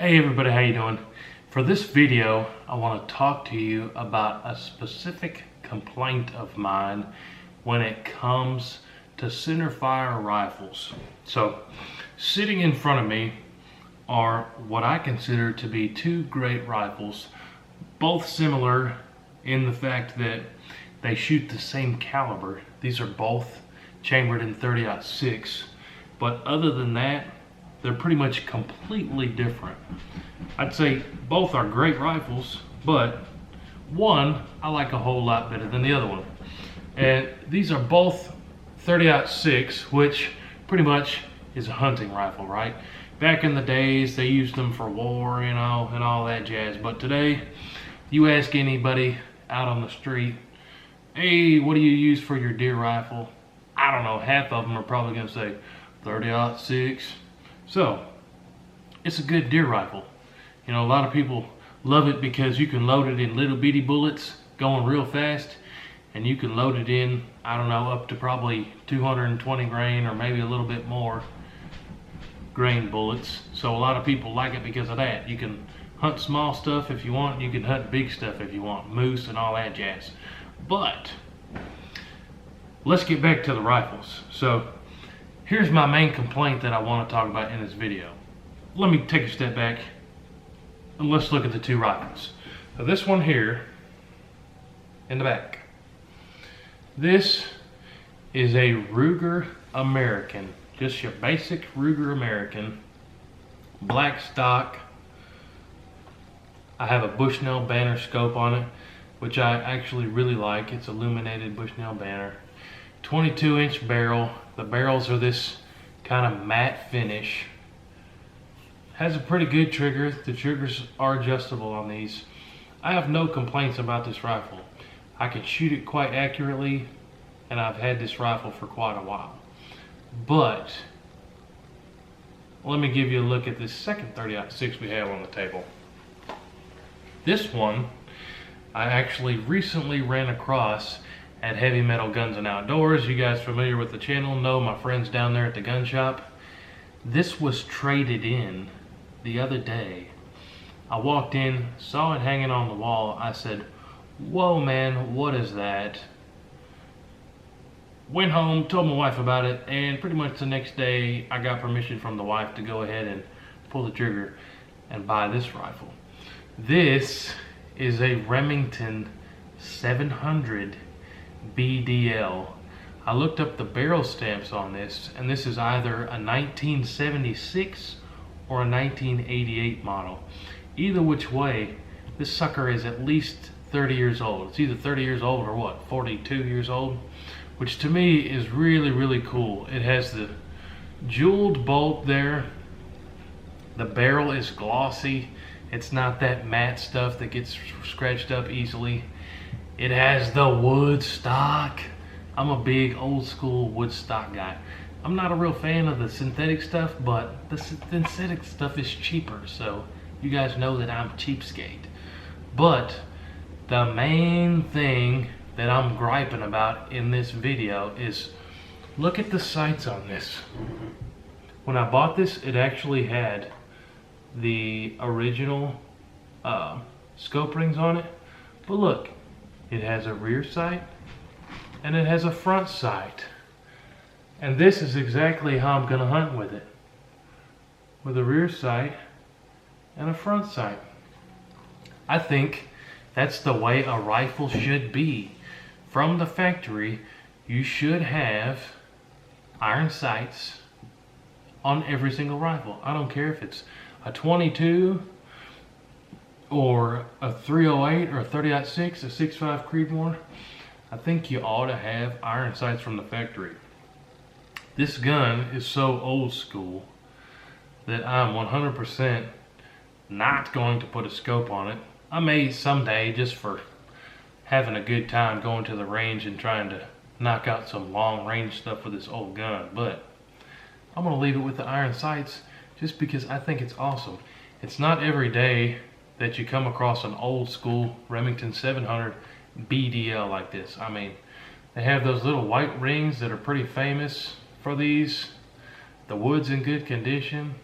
Hey everybody, how you doing? For this video, I want to talk to you about a specific complaint of mine when it comes to centerfire rifles. So, sitting in front of me are what I consider to be two great rifles, both similar in the fact that they shoot the same caliber. These are both chambered in 30-06, but other than that, they're pretty much completely different. I'd say both are great rifles, but one I like a whole lot better than the other one. And these are both 30-06, which pretty much is a hunting rifle, right? Back in the days, they used them for war, you know, and all that jazz. But today, you ask anybody out on the street, hey, what do you use for your deer rifle? I don't know, half of them are probably gonna say 30-06. So, it's a good deer rifle. You know, a lot of people love it because you can load it in little bitty bullets going real fast, and you can load it in, I don't know, up to probably 220 grain or maybe a little bit more grain bullets. So a lot of people like it because of that. You can hunt small stuff if you want, you can hunt big stuff if you want, moose and all that jazz. But let's get back to the rifles. So here's my main complaint that I want to talk about in this video. Let me take a step back and let's look at the two rifles. So this one here in the back. This is a Ruger American, just your basic Ruger American, black stock. I have a Bushnell banner scope on it, which I actually really like. It's illuminated Bushnell banner. 22-inch barrel. The barrels are this kind of matte finish. Has a pretty good trigger. The triggers are adjustable on these. I have no complaints about this rifle. I can shoot it quite accurately, and I've had this rifle for quite a while. But let me give you a look at this second 30-06 we have on the table. This one I actually recently ran across at Heavy Metal Guns and Outdoors. You guys familiar with the channel know my friends down there at the gun shop. This was traded in the other day. I walked in, saw it hanging on the wall. I said, whoa man, what is that? Went home, told my wife about it, and pretty much the next day I got permission from the wife to go ahead and pull the trigger and buy this rifle. This is a Remington 700 BDL. I looked up the barrel stamps on this, and this is either a 1976 or a 1988 model. Either which way, this sucker is at least 30 years old. It's either 30 years old or what, 42 years old, which to me is really, really cool. It has the jeweled bolt there. The barrel is glossy. It's not that matte stuff that gets scratched up easily. It has the wood stock. I'm a big old school wood stock guy. I'm not a real fan of the synthetic stuff, but the synthetic stuff is cheaper, so you guys know that I'm cheapskate. But the main thing that I'm griping about in this video is look at the sights on this. When I bought this, it actually had the original scope rings on it, but look, it has a rear sight and it has a front sight, and this is exactly how I'm gonna hunt with it, with a rear sight and a front sight. I think that's the way a rifle should be. From the factory, you should have iron sights on every single rifle. I don't care if it's a 22 or a 308 or a 30-06, a 6.5 Creedmoor. I think you ought to have iron sights from the factory. This gun is so old school that I'm 100% not going to put a scope on it. I may someday, just for having a good time going to the range and trying to knock out some long range stuff with this old gun, but I'm gonna leave it with the iron sights just because I think it's awesome. It's not every day that you come across an old school Remington 700 BDL like this. I mean, they have those little white rings that are pretty famous for these. The wood's in good condition.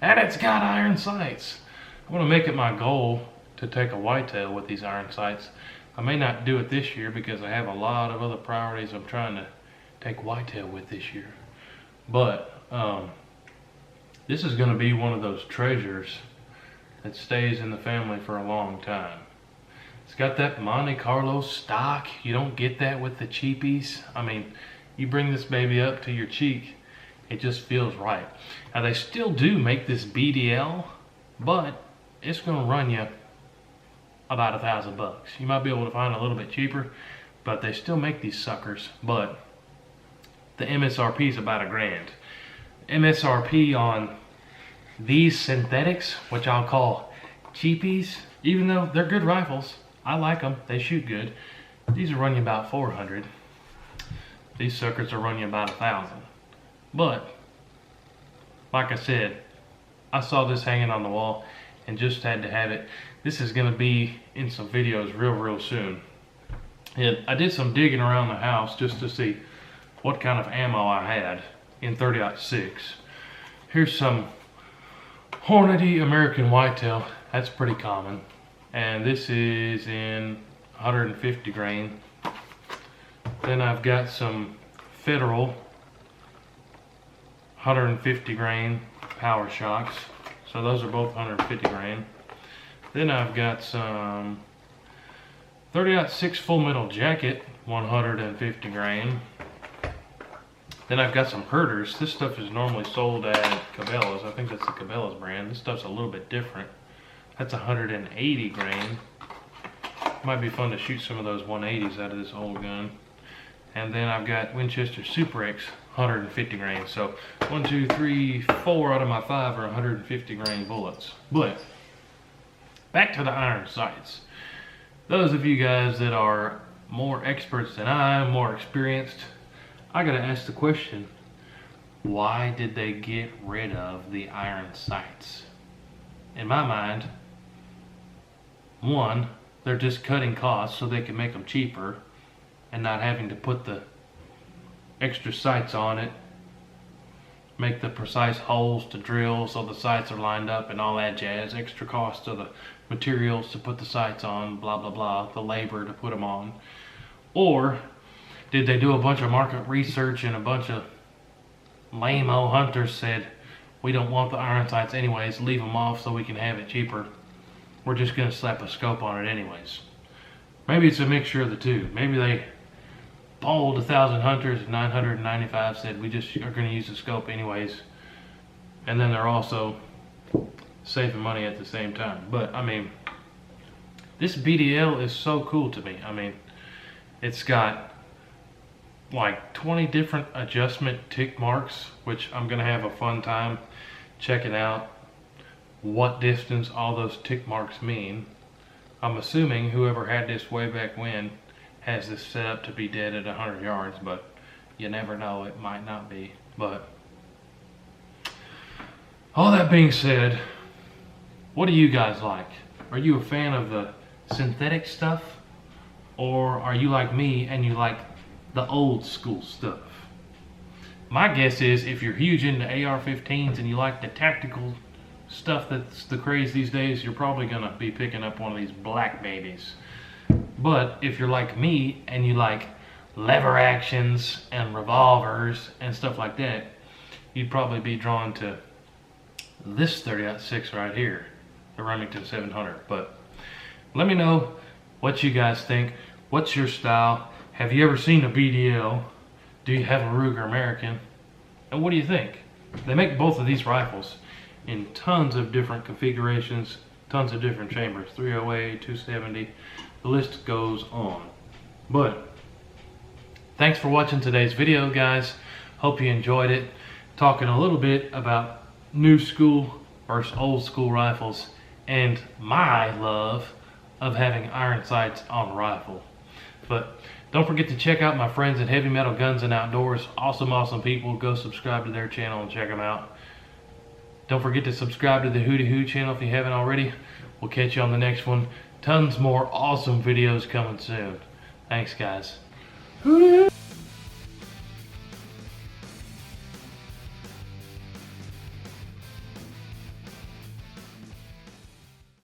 And it's got iron sights. I want to make it my goal to take a whitetail with these iron sights. I may not do it this year because I have a lot of other priorities I'm trying to take whitetail with this year. But this is going to be one of those treasures that stays in the family for a long time. It's got that Monte Carlo stock. You don't get that with the cheapies. I mean, you bring this baby up to your cheek, it just feels right. Now they still do make this BDL, but it's going to run you about $1,000. You might be able to find a little bit cheaper, but they still make these suckers. But the MSRP is about $1,000. MSRP on these synthetics, which I'll call cheapies, even though they're good rifles, I like them, they shoot good. These are running about $400. These suckers are running about $1,000. But like I said, I saw this hanging on the wall and just had to have it. This is going to be in some videos real soon. And I did some digging around the house just to see what kind of ammo I had in 30-06. Here's some Hornady American Whitetail. That's pretty common. And this is in 150 grain. Then I've got some Federal 150 grain Power Shocks. So those are both 150 grain. Then I've got some 30-06 Full Metal Jacket 150 grain. Then I've got some Herders. This stuff is normally sold at Cabela's. I think that's the Cabela's brand. This stuff's a little bit different. That's 180 grain. Might be fun to shoot some of those 180s out of this old gun. And then I've got Winchester Super X 150 grain. So 1, 2, 3, 4 out of my 5 are 150 grain bullets. But back to the iron sights. Those of you guys that are more experts than I am, more experienced, I gotta ask the question, why did they get rid of the iron sights? In my mind, one, they're just cutting costs so they can make them cheaper and not having to put the extra sights on it, make the precise holes to drill so the sights are lined up and all that jazz, extra cost of the materials to put the sights on, blah blah blah, the labor to put them on. Or did they do a bunch of market research and a bunch of lame-o hunters said, we don't want the iron sights anyways, leave them off so we can have it cheaper. We're just going to slap a scope on it anyways. Maybe it's a mixture of the two. Maybe they polled 1,000 hunters and 995 said we just are going to use the scope anyways. And then they're also saving money at the same time. But I mean, this BDL is so cool to me. I mean, it's got like 20 different adjustment tick marks, which I'm going to have a fun time checking out what distance all those tick marks mean. I'm assuming whoever had this way back when has this set up to be dead at 100 yards, but you never know, it might not be. But all that being said, what do you guys like? Are you a fan of the synthetic stuff, or are you like me and you like the old school stuff? My guess is if you're huge into AR-15s and you like the tactical stuff that's the craze these days, you're probably gonna be picking up one of these black babies. But if you're like me and you like lever actions and revolvers and stuff like that, you'd probably be drawn to this 30-06 right here, the Remington 700. But let me know what you guys think. What's your style? Have you ever seen a BDL? Do you have a Ruger American? And what do you think? They make both of these rifles in tons of different configurations, tons of different chambers, 308, 270, the list goes on. But thanks for watching today's video, guys. Hope you enjoyed it. Talking a little bit about new school versus old school rifles and my love of having iron sights on a rifle. But don't forget to check out my friends at Heavy Metal Guns and Outdoors. Awesome people. Go subscribe to their channel and check them out. Don't forget to subscribe to the WHOTEEWHO channel if you haven't already. We'll catch you on the next one. Tons more awesome videos coming soon. Thanks, guys.